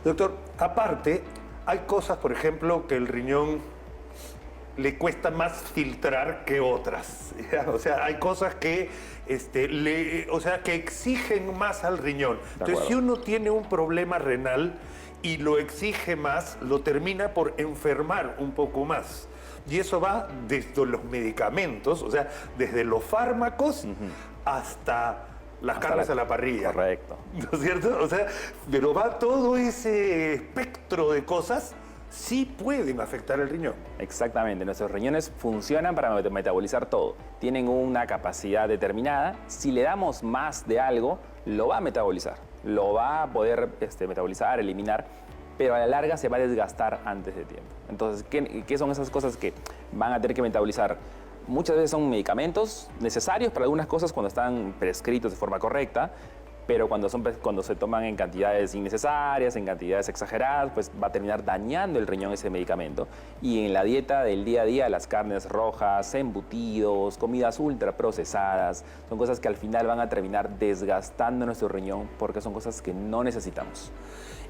Doctor, aparte, hay cosas, por ejemplo, que el riñón le cuesta más filtrar que otras. ¿Ya? O sea, hay cosas que, que exigen más al riñón. Entonces, si uno tiene un problema renal y lo exige más, lo termina por enfermar un poco más. Y eso va desde los medicamentos, o sea, desde los fármacos hasta las carnes a la parrilla. Correcto. ¿No es cierto? O sea, pero va todo ese espectro de cosas, sí pueden afectar el riñón. Exactamente, nuestros riñones funcionan para metabolizar todo. Tienen una capacidad determinada. Si le damos más de algo, lo va a metabolizar. Lo va a poder metabolizar, eliminar, pero a la larga se va a desgastar antes de tiempo. Entonces, ¿qué son esas cosas que van a tener que metabolizar? Muchas veces son medicamentos necesarios para algunas cosas cuando están prescritos de forma correcta, pero cuando se toman en cantidades innecesarias, en cantidades exageradas, pues va a terminar dañando el riñón ese medicamento. Y en la dieta del día a día, las carnes rojas, embutidos, comidas ultraprocesadas, son cosas que al final van a terminar desgastando nuestro riñón porque son cosas que no necesitamos.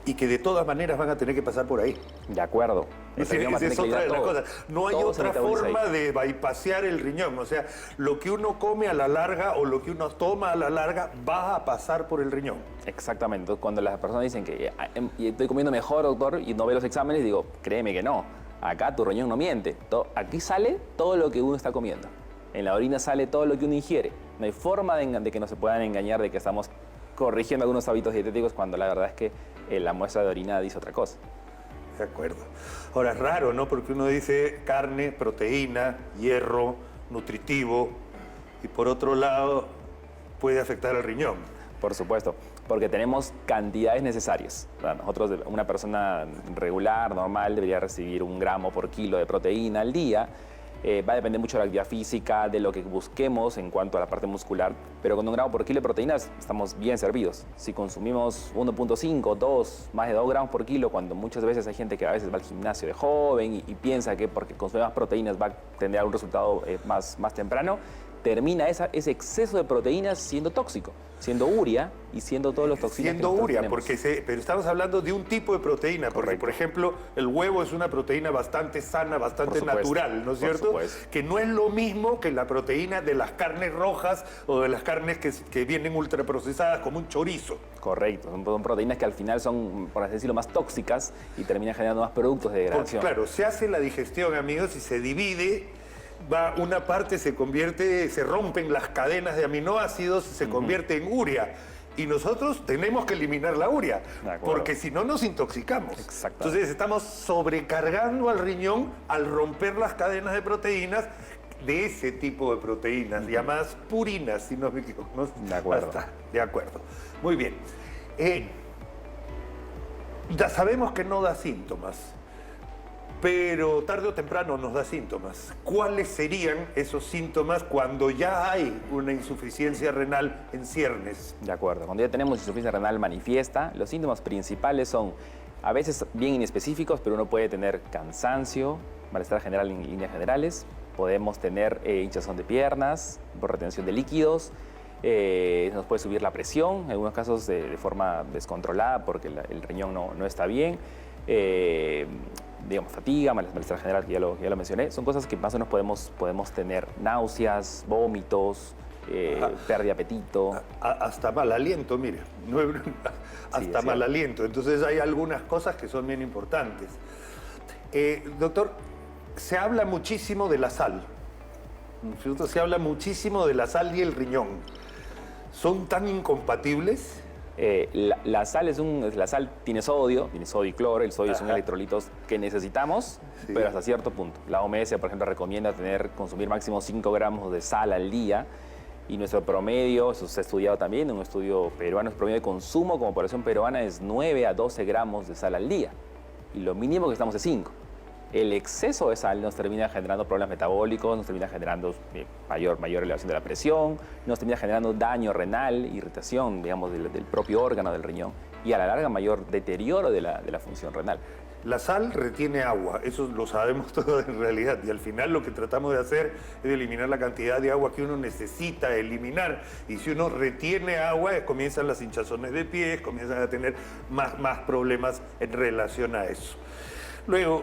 Y que de todas maneras van a tener que pasar por ahí. De acuerdo. Esa es otra de las cosas. No hay otra forma de bypassear el riñón. O sea, lo que uno come a la larga o lo que uno toma a la larga va a pasar por el riñón. Exactamente. Entonces, cuando las personas dicen que estoy comiendo mejor, doctor, y no ve los exámenes, digo, créeme que no. Acá tu riñón no miente. Aquí sale todo lo que uno está comiendo. En la orina sale todo lo que uno ingiere. No hay forma de que nos se puedan engañar de que estamos corrigiendo algunos hábitos dietéticos cuando la verdad es que la muestra de orina dice otra cosa. De acuerdo. Ahora, es raro, ¿no? Porque uno dice carne, proteína, hierro, nutritivo, y por otro lado puede afectar al riñón. Por supuesto, porque tenemos cantidades necesarias. Nosotros, una persona regular, normal, debería recibir 1 gramo por kilo de proteína al día. Va a depender mucho de la actividad física, de lo que busquemos en cuanto a la parte muscular, pero con 1 gramo por kilo de proteínas estamos bien servidos. Si consumimos 1.5, 2, más de 2 gramos por kilo, cuando muchas veces hay gente que a veces va al gimnasio de joven y piensa que porque consume más proteínas va a tener un resultado más temprano, termina ese exceso de proteínas siendo tóxico, siendo uria y siendo todos los toxinas. Siendo uria, pero estamos hablando de un tipo de proteína, porque correcto. Por ejemplo, el huevo es una proteína bastante sana, bastante natural, ¿no es cierto? Que no es lo mismo que la proteína de las carnes rojas o de las carnes que vienen ultraprocesadas como un chorizo. Correcto, son proteínas que al final son, por así decirlo, más tóxicas y terminan generando más productos de degradación. Porque, claro, se hace la digestión, amigos, y se divide. Una parte se rompen las cadenas de aminoácidos, se convierte en uria. Y nosotros tenemos que eliminar la uria, porque si no nos intoxicamos. Entonces estamos sobrecargando al riñón al romper las cadenas de proteínas, de ese tipo de proteínas, llamadas purinas, si no me equivoco. ¿No? De acuerdo. De acuerdo. Muy bien. Ya sabemos que no da síntomas, pero tarde o temprano nos da síntomas. ¿Cuáles serían esos síntomas cuando ya hay una insuficiencia renal en ciernes? De acuerdo, cuando ya tenemos insuficiencia renal manifiesta, los síntomas principales son a veces bien inespecíficos, pero uno puede tener cansancio, malestar general en líneas generales, podemos tener hinchazón de piernas, por retención de líquidos, nos puede subir la presión, en algunos casos de forma descontrolada porque el riñón no está bien, digamos, fatiga, malestar general, que ya lo mencioné, son cosas que más o menos podemos tener náuseas, vómitos, pérdida de apetito. Hasta mal aliento, mire. Hasta es mal cierto. aliento. Entonces hay algunas cosas que son bien importantes. Doctor, se habla muchísimo de la sal. ¿No es cierto? Se habla muchísimo de la sal y el riñón. ¿Son tan incompatibles? La sal tiene sodio y cloro. El sodio son electrolitos que necesitamos, Sí. pero hasta cierto punto. La OMS, por ejemplo, recomienda consumir máximo 5 gramos de sal al día. Y nuestro promedio, eso se ha estudiado también en un estudio peruano, el promedio de consumo como población peruana es 9 a 12 gramos de sal al día. Y lo mínimo que estamos es 5. El exceso de sal nos termina generando problemas metabólicos, nos termina generando mayor elevación de la presión, nos termina generando daño renal, irritación, digamos, del propio órgano del riñón y a la larga mayor deterioro de la función renal. La sal retiene agua, eso lo sabemos todos en realidad, y al final lo que tratamos de hacer es eliminar la cantidad de agua que uno necesita eliminar, y si uno retiene agua, comienzan las hinchazones de pies, comienzan a tener más problemas en relación a eso. Luego,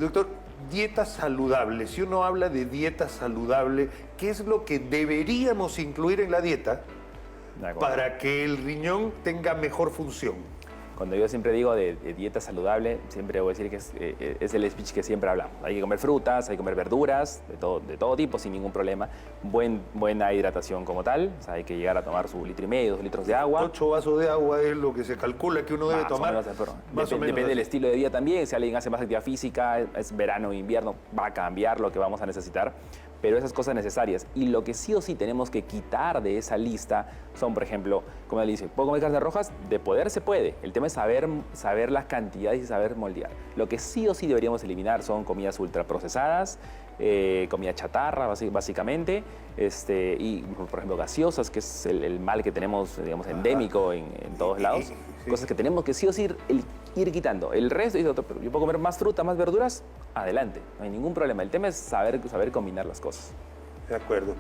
doctor, dieta saludable, si uno habla de dieta saludable, ¿qué es lo que deberíamos incluir en la dieta ¿De acuerdo? para que el riñón tenga mejor función? Cuando yo siempre digo de dieta saludable, siempre voy a decir que es el speech que siempre hablamos. Hay que comer frutas, hay que comer verduras, de todo tipo, sin ningún problema. Buena hidratación como tal, o sea, hay que llegar a tomar su 1,5 litros, 2 litros de agua. 8 vasos de agua es lo que se calcula que uno debe Más o tomar. menos, pero Más o menos depende del así. estilo de vida también. Si alguien hace más actividad física, es verano o invierno, va a cambiar lo que vamos a necesitar. Pero esas cosas necesarias. Y lo que sí o sí tenemos que quitar de esa lista son, por ejemplo, como él dice, ¿puedo comer carnes rojas? De poder se puede. El tema es saber las cantidades y saber moldear. Lo que sí o sí deberíamos eliminar son comidas ultraprocesadas, comida chatarra, básicamente, y, por ejemplo, gaseosas, que es el mal que tenemos, digamos, endémico en todos lados. Sí. Cosas que tenemos que sí o sí ir quitando. El resto, dice otro, pero yo puedo comer más fruta, más verduras, adelante, no hay ningún problema. El tema es saber combinar las cosas. De acuerdo.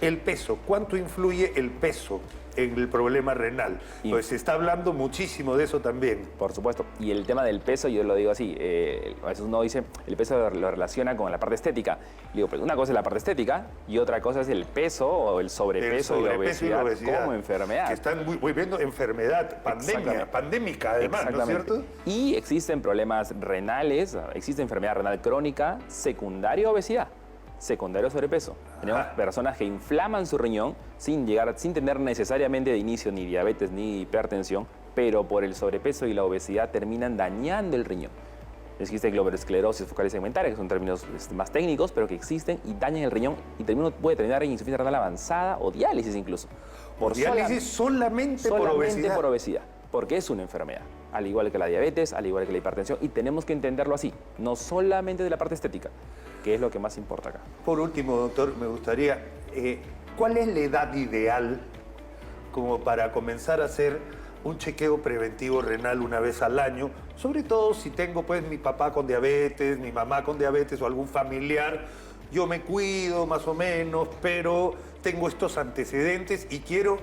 El peso, ¿cuánto influye el peso en el problema renal? Pues se está hablando muchísimo de eso también. Por supuesto. Y el tema del peso, yo lo digo así, a veces uno dice, el peso lo relaciona con la parte estética. Digo, pues una cosa es la parte estética y otra cosa es el peso o el sobrepeso, y la obesidad como enfermedad. Que están viendo enfermedad pandémica además, ¿no es cierto? Y existen problemas renales, existe enfermedad renal crónica, secundaria obesidad. Secundario sobrepeso. Tenemos personas que inflaman su riñón sin tener necesariamente de inicio ni diabetes ni hipertensión, pero por el sobrepeso y la obesidad terminan dañando el riñón. Existe glomerulosclerosis focal y segmentaria, que son términos más técnicos, pero que existen y dañan el riñón y puede terminar en insuficiencia renal avanzada o diálisis incluso. Diálisis solamente por obesidad. Porque es una enfermedad, al igual que la diabetes, al igual que la hipertensión, y tenemos que entenderlo así, no solamente de la parte estética, que es lo que más importa acá. Por último, doctor, me gustaría, ¿cuál es la edad ideal como para comenzar a hacer un chequeo preventivo renal una vez al año? Sobre todo si tengo pues mi papá con diabetes, mi mamá con diabetes o algún familiar. Yo me cuido más o menos, pero tengo estos antecedentes y quiero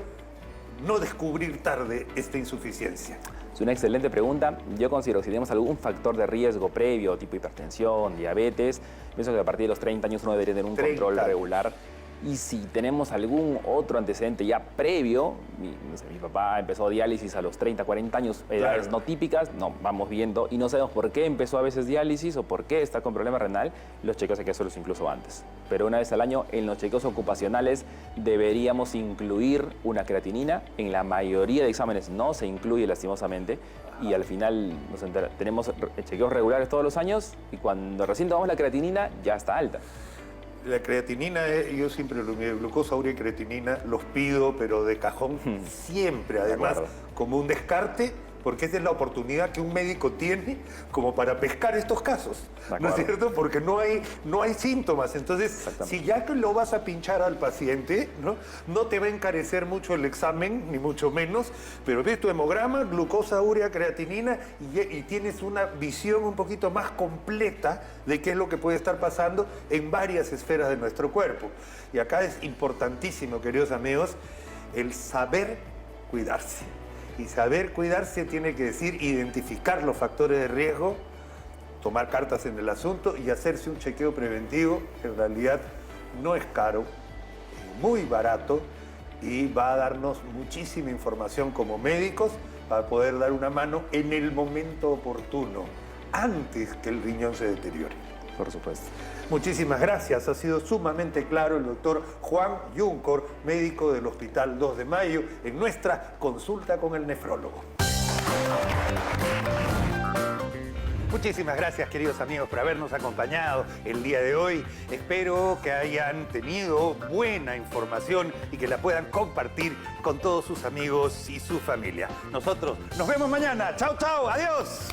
no descubrir tarde esta insuficiencia. Es una excelente pregunta. Yo considero que si tenemos algún factor de riesgo previo, tipo hipertensión, diabetes, pienso que a partir de los 30 años uno debería tener un control regular. Y si tenemos algún otro antecedente ya previo, mi papá empezó diálisis a los 30, 40 años, edades no típicas, no, vamos viendo y no sabemos por qué empezó a veces diálisis o por qué está con problema renal, los chequeos hay que hacerlos incluso antes. Pero una vez al año, en los chequeos ocupacionales, deberíamos incluir una creatinina. En la mayoría de exámenes no se incluye lastimosamente y al final tenemos chequeos regulares todos los años y cuando recién tomamos la creatinina ya está alta. La creatinina, yo siempre glucosa, urea y creatinina los pido, pero de cajón siempre, además, como un descarte, porque esa es la oportunidad que un médico tiene como para pescar estos casos, ¿no es cierto? Porque no hay síntomas. Entonces, si ya que lo vas a pinchar al paciente, no te va a encarecer mucho el examen, ni mucho menos, pero ves tu hemograma, glucosa, urea, creatinina, y tienes una visión un poquito más completa de qué es lo que puede estar pasando en varias esferas de nuestro cuerpo. Y acá es importantísimo, queridos amigos, el saber cuidarse. Y saber cuidarse tiene que decir identificar los factores de riesgo, tomar cartas en el asunto y hacerse un chequeo preventivo, que en realidad no es caro, es muy barato y va a darnos muchísima información como médicos para poder dar una mano en el momento oportuno, antes que el riñón se deteriore. Por supuesto. Muchísimas gracias. Ha sido sumamente claro el doctor Juan Yuncor, médico del Hospital 2 de Mayo, en nuestra consulta con el nefrólogo. Muchísimas gracias, queridos amigos, por habernos acompañado el día de hoy. Espero que hayan tenido buena información y que la puedan compartir con todos sus amigos y su familia. Nosotros nos vemos mañana. Chao, chao. Adiós.